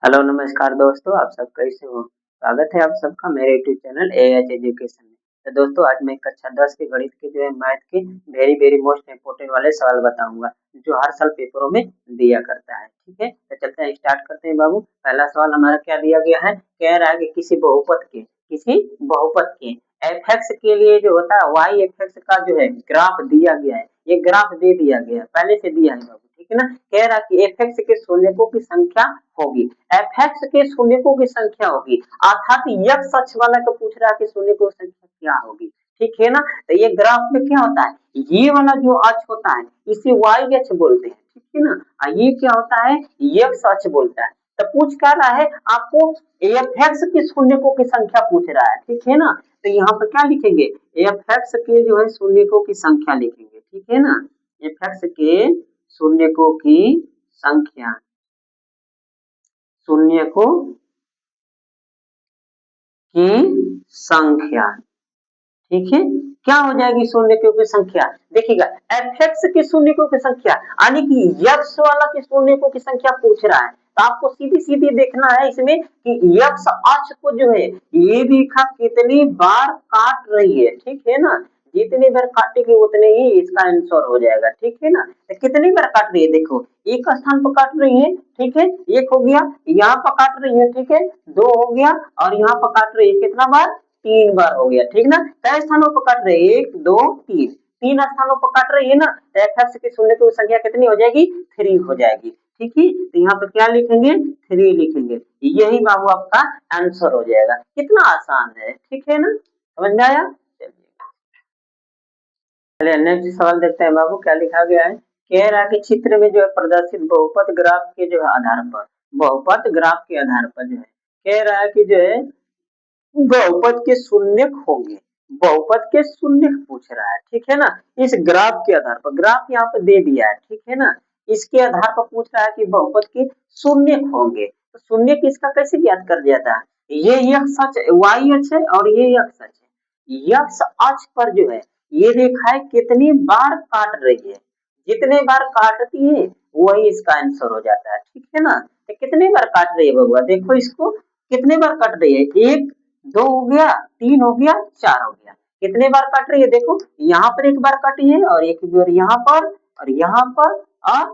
Hello नमस्कार दोस्तों, आप सब कैसे हो? स्वागत है आप सबका मेरे यूट्यूब चैनल एएच एजुकेशन में। तो दोस्तों आज मैं कक्षा 10 के गणित के मैथ के वेरी वेरी मोस्ट इम्पोर्टेंट वाले सवाल बताऊंगा जो हर साल पेपरों में दिया करता है। ठीक है, तो चलते हैं स्टार्ट करते हैं बाबू। पहला सवाल हमारा क्या दिया गया है? कह रहा है कि किसी बहुपद के एफ एक्स के लिए जो होता है वाई एफ एक्स का जो है ग्राफ दिया गया है। ये ग्राफ दे दिया गया है, पहले से दिया है बाबू। ठीक है ना, कह रहा है कि एफ एक्स के शून्यकों की संख्या होगी। एफ एक्स के शून्यकों की संख्या होगी, अर्थात यक्स अक्ष वाला को पूछ रहा है कि शून्यकों की संख्या क्या होगी। ठीक है ना, तो ये ग्राफ में क्या होता है, ये वाला जो अक्ष होता है इसे वाई अक्ष बोलते हैं। ठीक है ना, और ये क्या होता है, यक्स अक्ष बोलता है। तो पूछ क्या रहा है आपको, एफ एक्स के शून्यकों की संख्या पूछ रहा है। ठीक है ना, तो यहाँ पर क्या लिखेंगे, एफ एक्स के जो है शून्यकों की संख्या लिखेंगे। ठीक है ना, एफ एक्स के शून्यकों की संख्या, शून्यकों की संख्या। ठीक है, क्या हो जाएगी शून्यकों की संख्या, देखिएगा एफ एक्स के शून्यकों की संख्या यानी कि यक्स वाला के शून्यकों की संख्या पूछ रहा है। तो आपको सीधी सीधी देखना है इसमें कि यक्स अक्ष को जो है ये रेखा कितनी बार काट रही है। ठीक है ना, जितनी बार काटेगी उतने ही इसका आंसर हो जाएगा। ठीक है ना, तो कितनी बार काट रही है, देखो एक स्थान पर काट रही है। ठीक है, एक हो गया, यहाँ पर काट रही है। ठीक है, दो हो गया, और यहाँ पर काट रही है कितना बार, 3 बार हो गया। ठीक ना, कई स्थानों पर काट रही है, 1 2 3, 3 स्थानों पर काट रही है ना, तो एफ एक्स की शून्यकों की संख्या कितनी हो जाएगी, 3 हो जाएगी। ठीक है, तो यहाँ पे क्या लिखेंगे, 3 लिखेंगे। यही बाबू आपका आंसर हो जाएगा। कितना आसान है। ठीक है ना, समझ में आया? चलिए नेक्स्ट सवाल देखते हैं बाबू, क्या लिखा गया है। कह रहा है कि चित्र में जो है प्रदर्शित बहुपद ग्राफ के जो है आधार पर, बहुपद ग्राफ के आधार पर जो है कह रहा है कि जो है बहुपद के शून्य होंगे। बहुपद के शून्य पूछ रहा है। ठीक है ना, इस ग्राफ के आधार पर, ग्राफ यहाँ पे दे दिया है। ठीक है ना, इसके आधार पर पूछ रहा है कि बहुपद के शून्य होंगे। तो शून्य किसका कैसे ज्ञात कर दिया था, ये यक्स अक्ष वाई अक्ष है और ये यक्स अक्ष है। यक्स अक्ष पर जो है ये रेखाएं कितनी बार काट रही है, जितने बार काटती है वही इसका आंसर हो जाता है। ठीक है ना, तो कितने बार काट रही है बबुआ, देखो इसको कितने बार काट रही है, एक दो हो गया, 3 हो गया, 4 हो गया। कितने बार काट रही है, देखो यहाँ पर एक बार काटी है, और एक बार यहाँ पर, और यहाँ पर, और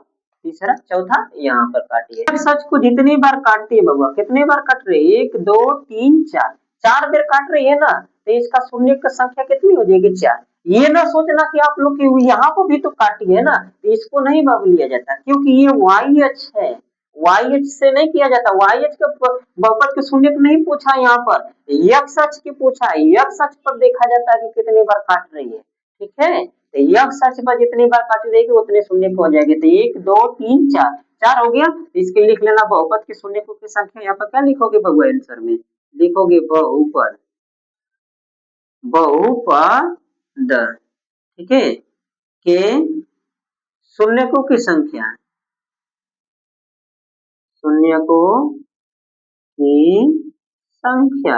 तीसरा चौथा यहाँ पर काटी है। सच को जितनी बार काटती है बबुआ, कितने बार काट रही है, 1 2 3 4, 4 बार काट रही है ना, तो इसका शून्य की संख्या कितनी हो जाएगी, 4। ये ना सोचना कि आप लोग की यहाँ पर भी तो काटी है ना, तो इसको नहीं बाबू लिया जाता, क्योंकि ये वाई अक्ष है। वाई अक्ष से नहीं किया जाता, वाई अक्ष का बहुपद के शून्य को नहीं पूछा यहाँ पर, यक्स अक्ष की पूछा है। यक्स अक्ष पर देखा जाता है कि कितनी बार काट रही है। ठीक है, तो यक्स अक्ष पर जितनी बार काटी रहेगी उतने शून्य हो जाएगी। तो 1 2 3 4, 4 हो गया। इसके लिख लेना बहुपद के शून्य की संख्या। यहाँ पर क्या लिखोगे बबुआ, आंसर में लिखोगे बहुपद, बहुपद। ठीक है, के शून्यकों की संख्या, शून्यकों की संख्या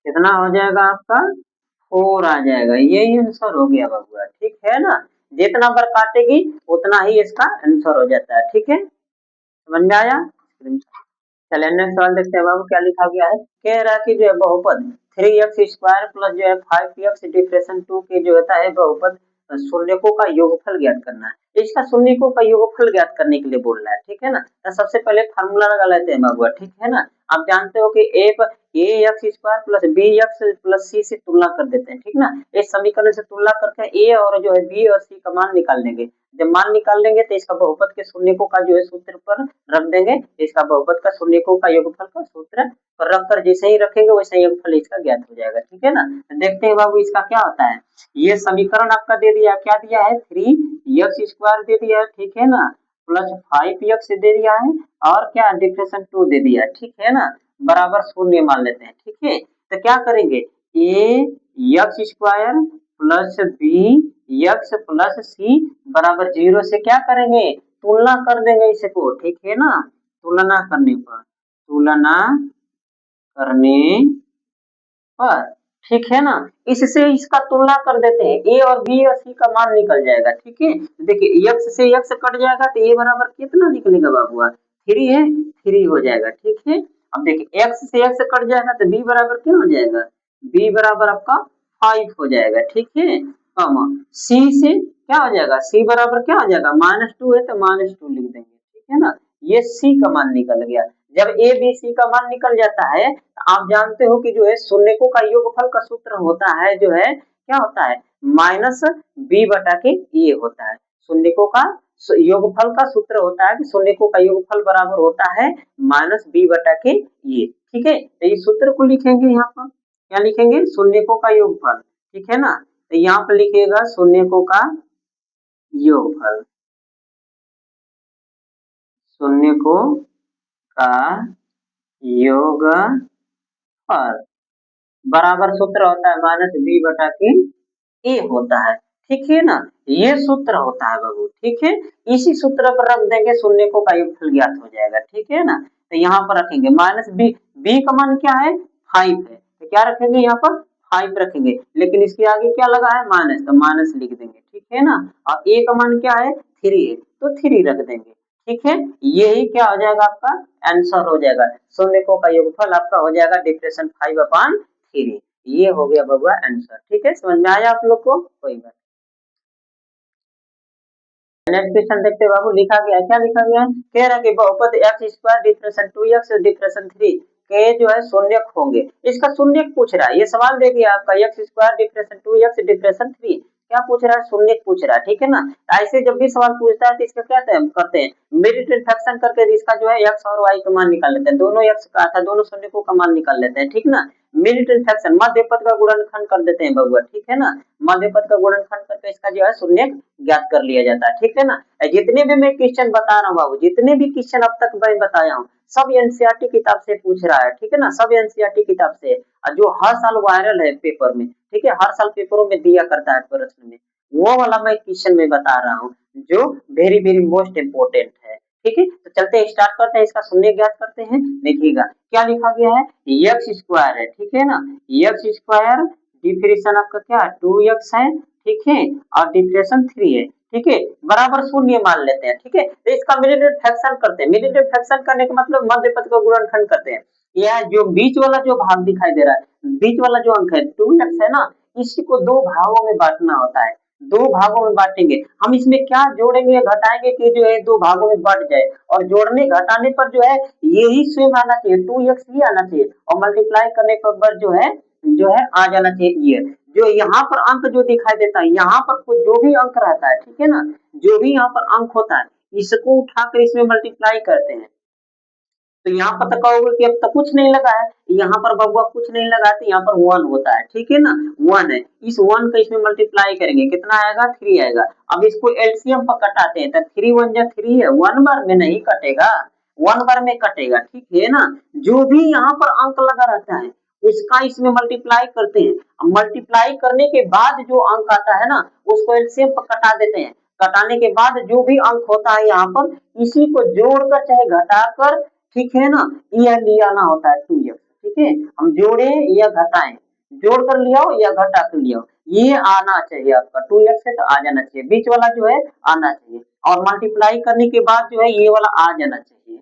कितना हो जाएगा आपका, 4 आ जाएगा। यही आंसर हो गया बबुआ। ठीक है ना, जितना बार काटेगी उतना ही इसका आंसर हो जाता है। ठीक है, समझ में आया? चलिए नेक्स्ट सवाल देखते हैं बाबू, क्या लिखा गया है। कह रहा है कि जो है बहुपद 3x² प्लस जो है 5x डिप्रेशन 2 के जो होता है बहुपद शून्यकों का योगफल ज्ञात करना है। इसका शून्यकों का योगफल ज्ञात करने के लिए बोल रहा है। ठीक है ना, तो सबसे पहले फार्मूला लगा लेते हैं बाबू। ठीक है ना, आप जानते हो कि A x square plus B x plus C से तुलना कर देते हैं। ठीक ना, इस समीकरण से तुलना करके ए और जो है बी और सी का मान निकाल लेंगे। जब मान निकाल लेंगे तो इसका बहुपद के शून्यकों का जो है सूत्र पर रख देंगे। इसका बहुपद का शून्यकों का योगफल का सूत्र पर रखकर जैसे ही रखेंगे वैसे ही योगफल इसका ज्ञात हो जाएगा। ठीक है ना, देखते हैं बाबू इसका क्या होता है। ये समीकरण आपका दे दिया, क्या दिया है, 3x² दे दिया है। ठीक है ना, प्लस 5x दे दिया है, और क्या डिफ्रेशन 2 दे दिया है। ठीक है ना, बराबर शून्य मान लेते हैं। ठीक है, तो क्या करेंगे, A x² plus B x plus C बराबर 0 से क्या करेंगे, तुलना कर देंगे इसको। ठीक है ना, तुलना करने पर, तुलना करने पर, ठीक है ना, इससे इसका तुलना कर देते हैं, ए और बी और सी का मान निकल जाएगा। ठीक है, देखिए x से x कट जाएगा तो ए बराबर कितना निकलेगा बाबुआ, 3 है, 3 हो जाएगा, ठीक है। अब देखिए x से x कट जाएगा तो b बराबर क्या हो जाएगा, b बराबर आपका 5 हो जाएगा, ठीक है। कॉमा c से क्या हो जाएगा, c बराबर क्या हो जाएगा, -2 है तो -2 लिख देंगे, ठीक है ना। ये c का मान निकल गया। जब a b c का मान निकल जाता है तो आप जानते हो कि जो है शून्यकों का योगफल का सूत्र होता है, जो है क्या होता है, माइनस b बटा के ये होता है। शून्यकों का योगफल का सूत्र होता है कि शून्यकों का योगफल बराबर होता है माइनस b बटा के ये, ठीक है। तो इस सूत्र को लिखेंगे यहाँ पर, क्या लिखेंगे, शून्यकों का योगफल, ठीक है ना। तो यहाँ पर लिखिएगा शून्यकों का योगफल, शून्यकों का योगफल बराबर सूत्र होता है माइनस b बटा के ए होता है, ठीक है ना। ये सूत्र होता है बाबू, ठीक है। इसी सूत्र पर रख देंगे, शून्यकों का योगफल ज्ञात हो जाएगा, ठीक है ना। तो यहाँ पर रखेंगे माइनस बी, बी का मान क्या है, 5 है, तो क्या रखेंगे यहाँ पर 5 रखेंगे, लेकिन इसके आगे क्या लगा है, माइनस, तो माइनस लिख देंगे, ठीक है ना। और ए का मान क्या है, 3 है, तो 3 रख देंगे, ठीक है। यही क्या हो जाएगा, आपका आंसर हो जाएगा। शून्यकों का योगफल आपका हो जाएगा डिप्रेशन 5/3। ये हो गया बबुआ आंसर, ठीक है। समझ में आया आप लोग को, कोई बात। नेक्स्ट क्वेश्चन देखते हैं बाबू, लिखा गया है, क्या लिखा गया है, कह रहा है कि बहुपद x square depression 2x depression 3 के जो है शून्यक होंगे। इसका शून्यक पूछ रहा है, ये सवाल देखिए आपका, x square depression 2x depression 3 क्या पूछ रहा है, शून्यक पूछ रहा है, ठीक है ना। ऐसे जब भी सवाल पूछता है तो इसका क्या करते हैं, मेरिट इंफ्रैक्शन करके इसका जो है x और y का मान निकाल लेते हैं, दोनों x का था, दोनों शून्यकों का मान निकाल लेते हैं, ठीक ना। मेरिट इंफ्रैक्शन मध्य पद का गुणनखंड कर देते हैं बबुआ, ठीक है ना। मध्य पद का गुणनखंड करके इसका जो है शून्यक ज्ञात कर लिया जाता है, ठीक है ना। जितने भी मैं क्वेश्चन बता रहा हूँ बाबू, जितने भी क्वेश्चन अब तक मैं बताया हूँ, सब एनसीईआरटी किताब से पूछ रहा है, ठीक है ना, सब एनसीईआरटी किताब से, जो हर साल वायरल है पेपर में, ठीक है, हर साल पेपरों में दिया करता है प्रश्न में, वो वाला मैं क्वेश्चन में बता रहा हूँ, जो वेरी वेरी मोस्ट इम्पोर्टेंट है, ठीक है। तो चलते हैं, स्टार्ट करते हैं, इसका शून्य ज्ञात करते हैं। देखिएगा क्या लिखा गया है, एक्स स्क्वायर है, ठीक है ना, एक्स स्क्वायर डिफरेंशियल आपका क्या 2x है, ठीक है, और डिफरेंशियल 3 है, ठीक है, बराबर शून्य मान लेते हैं, ठीक है। तो इसका मिलिटेड फ्रैक्शन करते हैं, मिलिटेड फ्रैक्शन करने का मतलब मध्य पद का गुणनखंड करते हैं। यह जो बीच वाला जो भाग दिखाई दे रहा है, बीच वाला जो अंक है 2x है ना, इसी को दो भागों में बांटना होता है, दो भागों में बांटेंगे। हम इसमें क्या जोड़ेंगे घटाएंगे कि जो है दो भागों में बढ़ जाए, और जोड़ने घटाने पर जो है यही सेम आना चाहिए, 2x ही आना चाहिए, और मल्टीप्लाई करने पर जो है आ जाना चाहिए ये। जो यहाँ पर अंक जो दिखाई देता है, यहाँ पर जो भी अंक रहता है, ठीक है ना, जो भी यहाँ पर अंक होता है, इसको उठाकर इसमें मल्टीप्लाई करते हैं। तो यहाँ पर तो कहोगे कि अब तो कुछ नहीं लगा है, यहाँ पर बबुआ कुछ नहीं लगा, तो यहाँ पर 1 होता है, ठीक है ना, 1 है, इस 1 का इसमें मल्टीप्लाई करेंगे, कितना आएगा, 3 आएगा। अब इसको एलसीएम पर कटाते हैं, तो 3 1 जा 3 है, 1 बार में नहीं कटेगा, 1 बार में कटेगा, ठीक है ना। जो भी यहाँ पर अंक लगा रहता है उसका इसमें मल्टीप्लाई करते हैं, मल्टीप्लाई करने के बाद जो अंक आता है ना, उसको एलसीएम पर कटा देते हैं, कटाने के बाद जो भी अंक होता है यहाँ पर, इसी को जोड़कर चाहे घटाकर, ठीक है ना, यह लिया आना होता है 2x, ठीक है। हम जोड़े या घटाएं, जोड़ कर लिया हो या घटा कर लिया हो, ये आना चाहिए आपका 2x है तो आ जाना चाहिए, बीच वाला जो है आना चाहिए, और मल्टीप्लाई करने के बाद जो है ये वाला आ जाना चाहिए,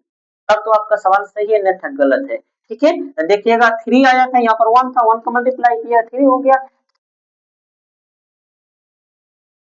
तब तो आपका सवाल सही है, नहीं गलत है, ठीक है। तो देखिएगा 3 आया था, यहाँ पर 1 था, 1 का मल्टीप्लाई किया 3 हो गया,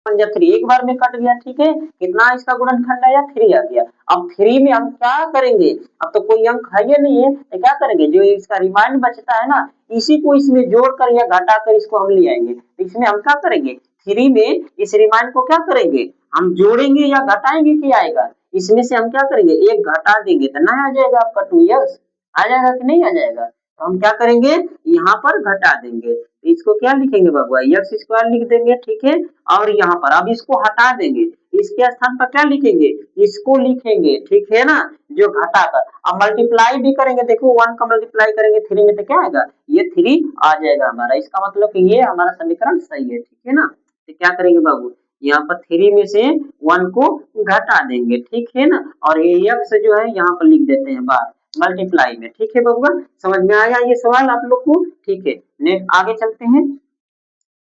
3 एक बार में कट गया, ठीक है। कितना इसका गुणनखंड आया, 3 आ गया। अब 3 में हम क्या करेंगे, अब तो कोई अंक है ही नहीं है, तो क्या करेंगे, जो इसका रिमाइंड बचता है ना, इसी को इसमें जोड़कर या घटाकर इसको हम ले आएंगे। तो इसमें हम क्या करेंगे, 3 में इस रिमाइंड को क्या करेंगे, हम जोड़ेंगे या घटाएंगे, क्या आएगा, इसमें से हम क्या करेंगे, एक घटा देंगे, तो ना आ जाएगा आपका 2x, आ जाएगा कि नहीं आ जाएगा। तो हम क्या करेंगे, यहाँ पर घटा देंगे, तो इसको क्या लिखेंगे बाबू, एक्स स्क्वायर लिख देंगे, ठीक है। और यहाँ पर अब इसको हटा देंगे, इसके स्थान पर क्या लिखेंगे, इसको लिखेंगे, ठीक है ना, जो घटाकर। अब मल्टीप्लाई भी करेंगे, देखो 1 का मल्टीप्लाई करेंगे 3 में तो क्या आएगा, ये 3 आ जाएगा हमारा, इसका मतलब कि ये हमारा समीकरण सही है, ठीक है ना। तो क्या करेंगे बाबू, यहाँ पर 3 में से 1 को घटा देंगे, ठीक है ना, और ये एक्स जो है यहाँ पर लिख देते हैं बाहर मल्टीप्लाई में, ठीक है बबुआ। समझ में आया ये सवाल आप लोग को, ठीक है। नेक्स्ट आगे चलते हैं,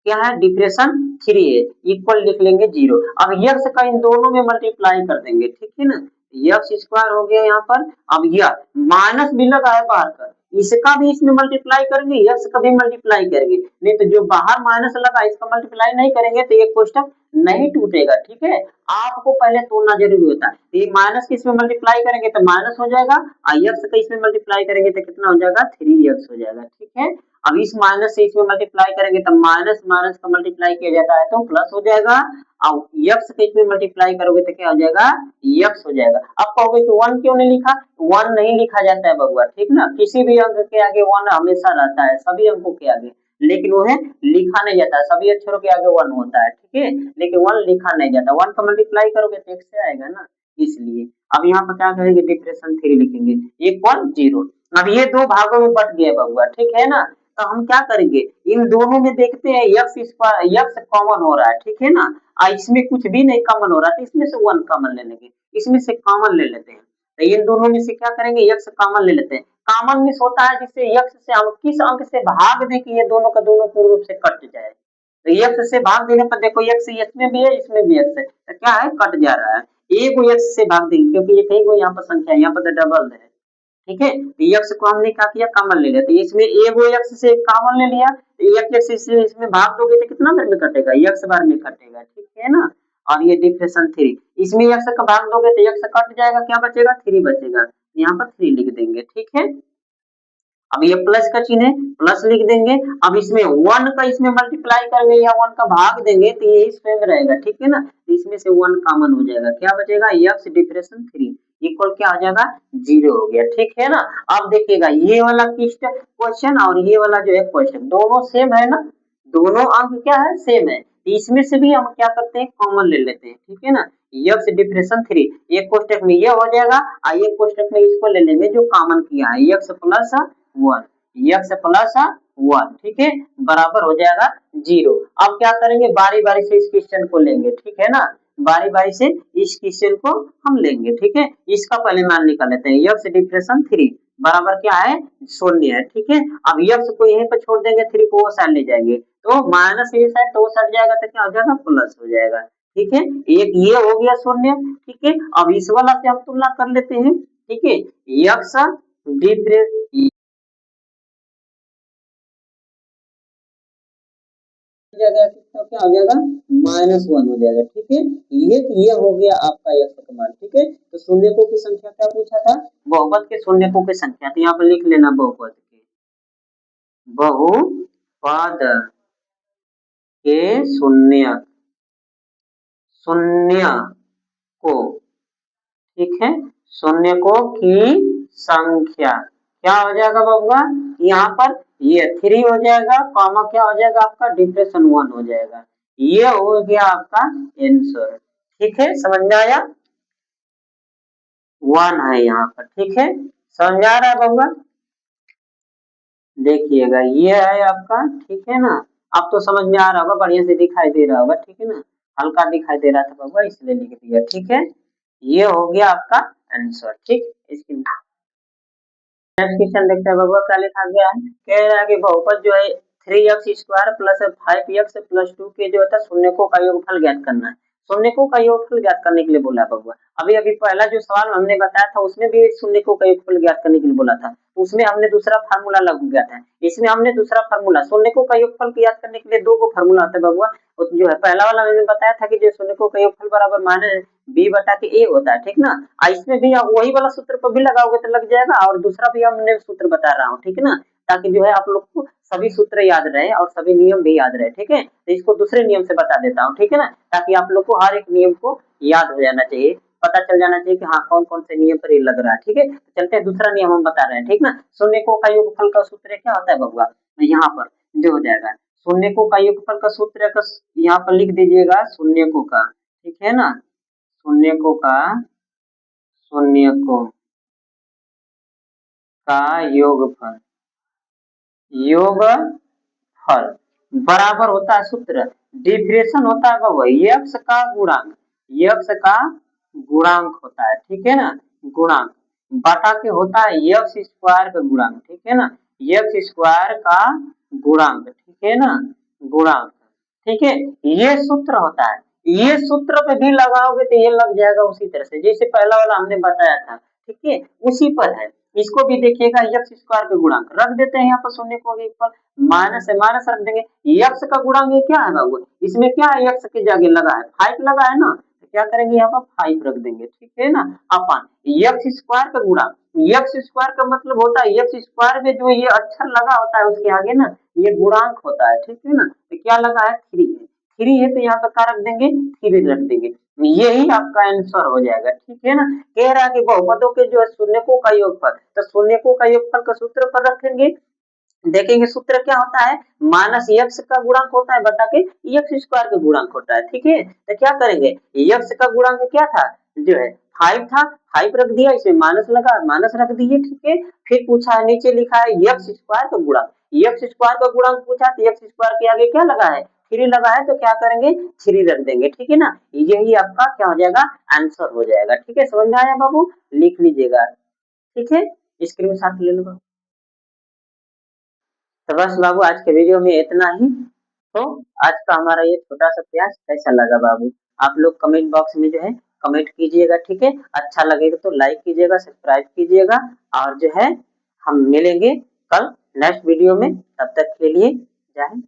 क्या है, डिप्रेशन 3 है, इक्वल लिख लेंगे 0। अब यक्स का इन दोनों में मल्टीप्लाई कर देंगे, ठीक है ना, यक्स स्क्वायर हो गया यहाँ पर। अब यह माइनस भी लगा है बाहर का, इसका भी इसमें मल्टीप्लाई करेंगे, यक्स का भी मल्टीप्लाई करेंगे, नहीं तो जो बाहर माइनस लगा इसका मल्टीप्लाई नहीं करेंगे तो ये कोष्टक नहीं टूटेगा। ठीक है, आपको पहले तोड़ना जरूरी होता है। तो ये माइनस के इसमें मल्टीप्लाई करेंगे तो माइनस हो जाएगा, और यक्स का इसमें मल्टीप्लाई करेंगे तो कितना हो जाएगा, 3x हो जाएगा। ठीक है, अब इस माइनस से इसमें मल्टीप्लाई करेंगे तो माइनस माइनस का मल्टीप्लाई किया जाता है तो प्लस हो जाएगा, और यक्स के इसमें मल्टीप्लाई करोगे तो क्या हो जाएगा, यक्स हो जाएगा। अब कहोगे कि 1 क्यों नहीं लिखा, 1 नहीं लिखा जाता है बबुआ, ठीक ना, किसी भी अंक के आगे 1 हमेशा रहता है, सभी अंकों के आगे, लेकिन वो है लिखा नहीं जाता, सभी अक्षरों के आगे 1 होता है। ठीक है, लेकिन 1 लिखा नहीं जाता, 1 का मल्टीप्लाई करोगे तो x से आएगा ना, इसलिए। अब यहाँ पर क्या करेंगे, डिफरेंशियल 3 लिखेंगे, 1 1 0। अब ये दो भागों में बट गए बबुआ, ठीक है ना, तो हम क्या करेंगे, इन दोनों में देखते हैं यक्स स्क्वायर, यक्स कॉमन हो रहा है, ठीक है ना, इसमें कुछ भी नहीं कॉमन हो रहा है तो इसमें से 1 कॉमन ले लेंगे, इसमें से कॉमन ले लेते हैं, तो इन दोनों में से क्या करेंगे, यक्स कॉमन ले लेते हैं। कॉमन मिस होता है जिससे यक्स से हम किस अंक से भाग दें कि ये दोनों का दोनों पूर्ण रूप से कट जाए, तो यक्स से भाग देने पर देखो यक्स इसमें भी है इसमें भी यक्स है, तो क्या है, कट जा रहा है, एक को यक्स से भाग देंगे क्योंकि ये कई को यहाँ पर संख्या है, यहाँ पर तो डबल है। ठीक है, तो यक्स को हमने क्या किया, कॉमन ले लिया, तो इसमें एगो यक्स से कॉमन ले लिया, तो एक यक्स से इसमें भाग दोगे तो कितना बार में कटेगा, यक्स बार में कटेगा। ठीक है ना, और ये डिफरेंशियल 3, इसमें यक्स का भाग दोगे तो यक्स कट जाएगा, क्या बचेगा, 3 बचेगा, यहाँ पर 3 लिख देंगे। ठीक है, अब ये प्लस का चिन्ह है, प्लस लिख देंगे। अब इसमें 1 का इसमें मल्टीप्लाई करेंगे या 1 का भाग देंगे तो ये इसमें रहेगा, ठीक है ना, तो इसमें से 1 कॉमन हो जाएगा, क्या बचेगा, x डिफरेंशियल 3 इक्वल क्या हो जाएगा, 0 हो गया। ठीक है ना, अब देखिएगा ये वाला क्वेश्चन और ये वाला जो है क्वेश्चन दोनों सेम है ना, दोनों अंक क्या है, सेम है, तो इसमें से भी हम क्या करते हैं, कॉमन ले लेते हैं। ठीक है ना, x डिफरेंशियल 3, एक कोष्टक में ये हो जाएगा और एक कोष्टक में इसको ले लेंगे जो कॉमन किया है, x प्लस 1, x प्लस 1, ठीक है, बराबर हो जाएगा 0। अब क्या करेंगे, बारी बारी से इस क्वेश्चन को लेंगे, ठीक है ना, बारी बारी से इस क्वेश्चन को हम लेंगे। ठीक है, इसका पहले मान निकाल लेते हैं, x डिफरेंशियल 3 बराबर क्या है, 0 है। ठीक है, अब x को यहीं पर छोड़ देंगे, 3 को वो साइड ले जाएंगे तो माइनस ये साइड तो वो साइड जाएगा तो क्या हो जाएगा, प्लस हो जाएगा। ठीक है, एक ये हो गया 0। ठीक है, अब इस वाला से हम तुलना कर लेते हैं। ठीक है, x डिफरेंस जगह तो क्या हो जाएगा, -1 हो जाएगा। ठीक है, ये हो गया आपका x का मान। ठीक है, तो शून्यकों की संख्या क्या पूछा था, बहुपद के शून्यकों की संख्या, तो यहाँ पर लिख लेना बहुपद के, बहुपद के शून्य को, ठीक है, शून्यकों की संख्या क्या हो जाएगा बबुआ, यहाँ पर ये 3 हो जाएगा, कॉमा क्या हो जाएगा आपका, डिफरेंशियल 1 हो जाएगा, ये हो गया आपका आंसर। ठीक है, समझ में आया, 1 है यहाँ पर। ठीक है, समझ में आ रहा है बबुआ, देखिएगा ये है आपका। ठीक है ना, अब तो समझ में आ रहा होगा, बढ़िया से दिखाई दे रहा होगा। ठीक है ना, हल्का दिखाई दे रहा था बबुआ इसलिए लिख दिया। ठीक है, ये हो गया आपका आंसर। ठीक, इसकी नेक्स्ट क्वेश्चन देखते हैं बबुआ, क्या लिखा गया है, कह रहा है कि बहुपद जो है 3x square plus 5x plus 2 के जो होता है शून्यकों का योगफल ज्ञात करना है। शून्यकों का योगफल ज्ञात करने के लिए बोला बबुआ, अभी अभी पहला जो सवाल हमने बताया था उसमें भी शून्यकों का योगफल ज्ञात करने के लिए बोला था, उसमें हमने दूसरा फार्मूला लागू किया था, इसमें हमने दूसरा फार्मूला, शून्यकों का योगफल ज्ञात करने के लिए 2 को फार्मूला होता है बबुआ, जो है पहला वाला मैंने बताया था कि जो शून्यकों का योगफल बराबर माइनस b बटा के a होता है। ठीक ना, इसमें भी आप वही वाला सूत्र पर भी लगाओगे तो लग जाएगा, और दूसरा भी हमने सूत्र बता रहा हूँ। ठीक है ना, ताकि जो है आप लोग को सभी सूत्र याद रहे और सभी नियम भी याद रहे। ठीक है, तो इसको दूसरे नियम से बता देता हूँ। ठीक है ना, ताकि आप लोग को हर एक नियम को याद हो जाना चाहिए, पता चल जाना चाहिए कि हाँ कौन कौन से नियम पर ये लग रहा है। ठीक है, तो चलते हैं दूसरा नियम हम बता रहे हैं। ठीक ना, शून्यकों का योगफल का सूत्र क्या होता है बबुआ, यहाँ पर जो हो जाएगा शून्यकों का योगफल का सूत्र का यहाँ पर लिख दीजिएगा, शून्यकों का, ठीक है ना, शून्यकों का योगफल बराबर होता है सूत्र, डिफरेंशियल होता है बाबू x का गुणांक, x का गुणांक होता है। ठीक है ना, गुणांक बटा के होता है x स्क्वायर का गुणांक। ठीक है ना, x स्क्वायर का गुणांक। ठीक है ना, गुणांक। ठीक है, ये सूत्र होता है, ये सूत्र पे भी लगाओगे तो ये लग जाएगा उसी तरह से जैसे पहला वाला हमने बताया था, ठीक है, उसी पर है। इसको भी देखिएगा एक्स स्क्वायर के गुणांक रख देते हैं यहाँ पर शून्य को भी पर माइनस है माइनस रख देंगे। एक्स का गुणांक ये क्या है बाबू, इसमें क्या है एक्स की जगह लगा है 5 लगा है ना, तो क्या करेंगे यहाँ पर 5 रख देंगे, ठीक है ना, अपन एक्स स्क्वायर का गुणांक, एक्स स्क्वायर का मतलब होता है एक्स स्क्वायर में जो ये अक्षर लगा होता है उसके आगे ना ये गुणांक होता है, ठीक है ना, तो क्या लगा है 3 है, 3 है तो यहाँ पर क्या रख देंगे 3 रख देंगे, यही आपका आंसर हो जाएगा, ठीक है ना। कह रहा है कि बहुपदों के जो है शून्यकों का योगफल, तो शून्यकों का योगफल का सूत्र पर रखेंगे, देखेंगे सूत्र क्या होता है माइनस एक्स का गुणांक होता है बटा के एक्स स्क्वायर का गुणांक होता है, ठीक है, तो क्या करेंगे एक्स का गुणांक क्या था जो है 5 था, 5 रख दिया, इसमें माइनस लगा माइनस रख दिए, ठीक है। फिर पूछा है नीचे लिखा है एक्स स्क्वायर का गुणांक, एक्स स्क्वायर का गुणांक पूछा तो एक्स स्क्वायर के आगे क्या लगा है 3 लगा है, तो क्या करेंगे 3 रख देंगे, ठीक है ना, यही आपका क्या हो जाएगा आंसर हो जाएगा, ठीक है, समझ में आया बाबू, लिख लीजिएगा, ठीक है, स्क्रीन शॉट ले लो। तो बस बाबू आज के वीडियो में इतना ही। तो आज का हमारा ये छोटा सा प्रयास कैसा लगा बाबू, आप लोग कमेंट बॉक्स में जो है कमेंट कीजिएगा, ठीक है, अच्छा लगेगा तो लाइक कीजिएगा सब्सक्राइब कीजिएगा, और जो है हम मिलेंगे कल नेक्स्ट वीडियो में, तब तक के लिए जय हिंद।